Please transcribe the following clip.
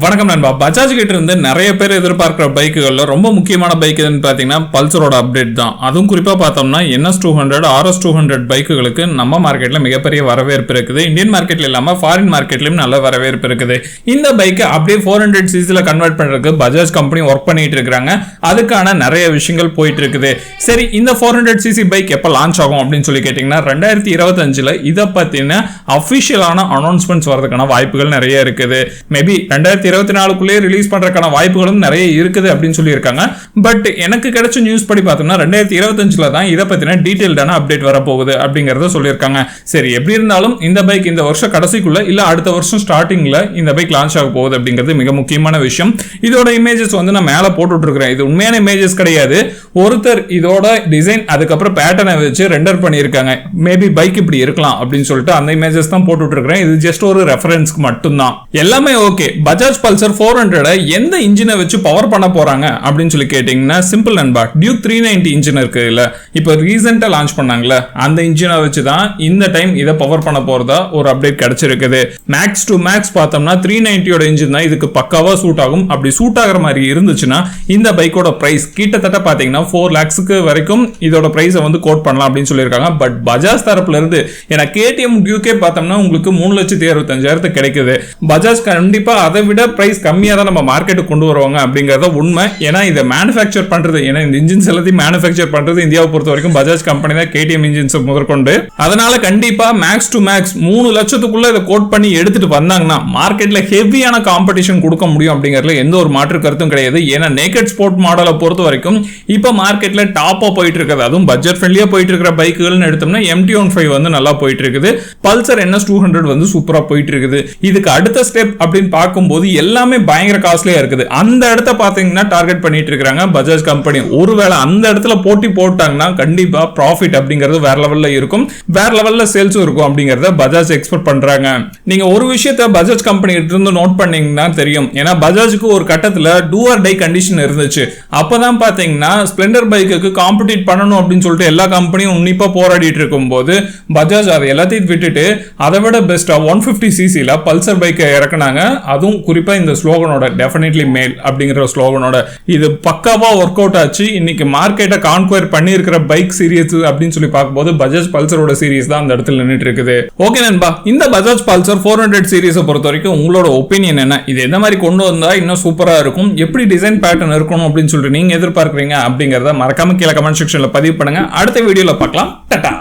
வணக்கம் நண்பா. பஜாஜ் கிட்ட இருந்து நிறைய பேர் எதிர்பார்க்கிற பைக்குகள்ல ரொம்ப முக்கியமான பைக் எதுன்னு பாத்தீங்கன்னா பல்சரோட அப்டேட் தான். அதுவும் குறிப்பா பார்த்தோம்னா NS200 RS200 பைக்குகளுக்கு நம்ம மார்க்கெட்ல மிகப்பெரிய வரவேற்பு இருக்குது. இந்தியன் மார்க்கெட்ல இல்லாம ஃபாரின் மார்க்கெட்லயும் நல்ல வரவேற்பு இருக்குது. இந்த பைக்கை அப்படியே 400cc கன்வெர்ட் பண்றதுக்கு பஜாஜ் கம்பெனி ஒர்க் பண்ணிட்டு இருக்காங்க. அதுக்கான நிறைய விஷயங்கள் போயிட்டு இருக்குது. சரி, இந்த 400cc பைக் எப்ப லான்ச் ஆகும் அப்படின்னு சொல்லி கேட்டீங்கன்னா 2025ல இதை பத்தின அபிஷியலான அனௌன்ஸ்மெண்ட்ஸ் வரதுக்கான வாய்ப்புகள் நிறைய இருக்குது. மேபி 2024 ரிலீஸ் பண்றதுக்கான வாய்ப்புகளும் நிறைய இருக்குது அப்படின்னு சொல்லியிருக்காங்க. பட் எனக்கு கிடைச்ச நியூஸ் படி பார்த்தோம்னா 2025ல தான் இதை பத்தின டீடைல்டான அப்டேட் வரப்போகுது அப்படிங்கறத சொல்லியிருக்காங்க. சரி, எப்படி இருந்தாலும் இந்த பைக் இந்த வருஷம் கடைசிக்குள்ள இல்ல அடுத்த வருஷம் ஸ்டார்டிங்ல இந்த பைக் லான்ச் ஆக போகுது அப்படிங்கிறது மிக முக்கியமான விஷயம். இதோட இமேஜஸ் வந்து நான் மேல போட்டுட்டு இருக்கிறேன். இது உண்மையான இமேஜஸ் கிடையாது. ஒருத்தர் இதோட டிசைன் அதுக்கப்புறம் பேட்டர்னை வச்சு ரெண்டர் பண்ணியிருக்காங்க. மேபி பைக் இப்படி இருக்கலாம் அப்படின்னு சொல்லிட்டு அந்த இமேஜஸ் தான் போட்டுட்டு இருக்கிறேன். இது ஜஸ்ட் ஒரு ரெஃபரன்ஸ்க்கு மட்டும்தான். எல்லாமே ஓகே. பஜாஜ் பல்சர் 400 எந்த இன்ஜினை வச்சு பவர் பண்ண போறாங்க அப்படின்னு சொல்லி கேட்டீங்கன்னா சிம்பிள் நண்பா. டியூக் 390 இன்ஜின் இருக்கு இல்ல, இப்போ ரீசெண்டா லான்ச் பண்ணாங்கல்ல, அந்த இன்ஜினை வச்சு தான் இந்த டைம் இதை பவர் பண்ண போறதா ஒரு அப்டேட் கிடைச்சிருக்குது. மேக்ஸ் டு மேக்ஸ் பார்த்தோம்னா 390 இன்ஜின் தான் இதுக்கு பக்காவா சூட் ஆகும். அப்படி சூட் ஆகிற மாதிரி இருந்துச்சுன்னா இந்த பைக்கோட பிரைஸ் கிட்டத்தட்ட பாத்தீங்கன்னா 4 lakhs வரைக்கும் இதோட பிரைஸ் வந்து கோட் பண்ணலாம் அப்படின்னு சொல்லியிருக்காங்க. பட் பஜாஜ் தரப்புல இருந்து ஏன்னா KTM டியூக்கே பார்த்தோம்னா உங்களுக்கு 3,65,000 கிடைக்குது. பஜாஜ் கண்டிப்பா அதை விட பிரைஸ் கம்மியா தான் நம்ம மார்க்கெட்டுக்கு கொண்டு வருவாங்க அப்படிங்கறத உண்மை. ஏன்னா இதை மேனுஃபேக்சர் பண்றது, ஏன்னா இந்த இன்ஜின்ஸ் எல்லாத்தையும் மேனுஃபேக்சர் பண்றது இந்தியாவை பொறுத்த வரைக்கும் பஜாஜ் கம்பெனி தான், KTM இன்ஜின்ஸ் முதற்கொண்டு. அதனால கண்டிப்பா மேக்ஸ் டு மேக்ஸ் 3 லட்சத்துக்குள்ள இதை கோட் பண்ணி எடுத்துட்டு வந்தாங்கன்னா மார்க்கெட்ல ஹெவியான காம்படிஷன் கொடுக்க முடியும் அப்படிங்கறதுல எந்த ஒரு மாற்று கருத்தும் கிடையாது. ஏன்னா நேக்கட் ஸ்போர்ட் மாடலை பொறுத்த வரைக்கும் இப்ப மார்க்கெட்ல டாப்பா போயிட்டு இருக்குது. அதுவும் பட்ஜெட் ஃப்ரெண்ட்லியா போயிட்டு இருக்கிற பைக்குகள்னு எடுத்தோம்னா MT-15 வந்து நல்லா போயிட்டு இருக்குது. பல்சர் NS200 வந்து சூப்பரா போயிட்டு இருக்குது. இதுக்கு அடுத்த ஸ்டெப் அப்படின்னு பார்க்கும்போது எல்லாமே பயங்கர காஸ்ட்லியா இருக்குது. அந்த இடத்த பாத்தீங்கன்னா டார்கெட் பண்ணிட்டு இருக்காங்க பஜாஜ் கம்பெனி. ஒருவேளை அந்த இடத்துல போட்டி போட்டாங்கன்னா கண்டிப்பா ப்ராஃபிட் அப்படிங்கிறது வேற லெவல்ல இருக்கும், வேற லெவல்ல சேல்ஸும் இருக்கும் அப்படிங்கறத பஜாஜ் எக்ஸ்பெக்ட் பண்றாங்க. நீங்க ஒரு விஷயத்தை பஜாஜ் கம்பெனி இருந்து நோட் பண்ணீங்கன்னா தெரியும். ஏன்னா பஜாஜுக்கு ஒரு கட்டத்துல டூ ஆர் டை கண்டிஷன் இருந்துச்சு. அப்பதான் பாத்தீங்கன்னா ஸ்ப்ளெண்டர் பைக்குக்கு காம்படிட் பண்ணணும் அப்படின்னு சொல்லிட்டு எல்லா கம்பெனியும் உன்னிப்பா போராடிட்டு இருக்கும் போது பஜாஜ் அதை எல்லாத்தையும் விட்டுட்டு அதை விட பெஸ்டா 150cc பல்சர் பைக்கை இறக்குனாங்க. அதுவும் குறிப்பா இந்த ஸ்லோகனோட டெஃபினெட்லி மேல் அப்படிங்கிற ஸ்லோகனோட இது பக்காவா ஒர்க் அவுட் ஆச்சு. இன்னைக்கு மார்க்கெட்டை கான்குயர் பண்ணி இருக்கிற பைக் சீரிஸ் அப்படின்னு சொல்லி பார்க்கும்போது பஜாஜ் பல்சரோட சீரிஸ் தான் அந்த இடத்துல நின்றுட்டு இருக்குது. ஓகே நண்பா, இந்த பஜாஜ் பல்சர் 400 சீரிஸை பொறுத்த வரைக்கும் உங்களோட ஒப்பீனியன் என்ன? இது எந்த மாதிரி கொண்டு வந்தா இன்னும் சூப்பரா இருக்கும், எப்படி டிசைன் பேட்டர்ன் இருக்கணும் அப்படின்னு சொல்லிட்டு நீங்க எதிர்பார்க்கறீங்க அப்படிங்கறத மறக்காம கீழே கமெண்ட் செக்ஷன்ல பதிவு பண்ணுங்க. அடுத்த வீடியோல பார்க்கலாம். டாடா.